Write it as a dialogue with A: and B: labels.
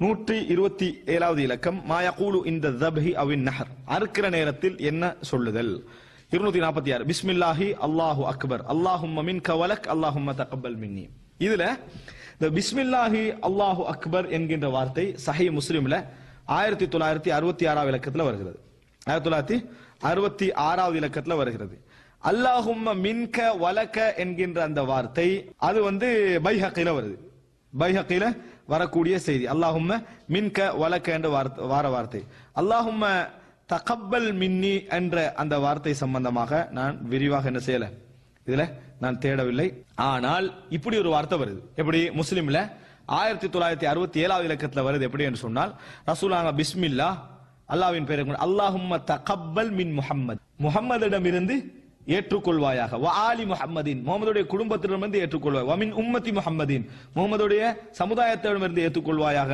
A: 127வது இலக்கம் மா யகூலு இந்த தப்ஹி அவின் நஹர், அறுக்கிற நேரத்தில் என்ன சொல்லுதல். 246 பிஸ்மில்லாஹி அல்லாஹு அக்பர் அல்லாஹும்ம மின்க வலக் அல்லாஹும்ம தகப்பல் மின்னி. இதுல இந்த பிஸ்மில்லாஹி அல்லாஹு அக்பர் என்கின்ற வார்த்தை சஹீஹ் முஸ்லிம்ல 1966வது இலக்கத்துல வருகிறது. 1966வது இலக்கத்துல வருகிறது. அல்லாஹும்ம மின்க வலக என்கின்ற அந்த வார்த்தை அது பைஹக்கில வருது. பைஹக்கில வரக்கூடிய செய்தி அல்லாஹும்ம மின்க வலக என்ற வார்த்தை. அல்லாஹும்ம தகப்பல் மின்னி என்ற அந்த வார்த்தை சம்பந்தமாக நான் விரிவாக என்ன செய்யல, இதுல நான் தேடவில்லை. ஆனால் இப்படி ஒரு வார்த்தை வருது. எப்படி? முஸ்லிம்ல 1967வது இலக்கத்துல வருது. எப்படி என்று சொன்னால் ரசூலுல்லாஹ் பிஸ்மில்லா அல்லாஹ்வின் பெயரை கொண்டு அல்லாஹும்ம தகப்பல் மின் முஹம்மத், முஹம்மதிடம் இருந்து ஏற்றுக்கொள்வாயாக, வ ஆலி முஹம்மதின் முஹம்மதுடைய குடும்பத்திடமிருந்து ஏற்றுக்கொள்வாய், வ மின் உம்மத்தி முஹம்மதின் முஹம்மதுடைய சமுதாயத்திடமிருந்து ஏற்றுக்கொள்வாயாக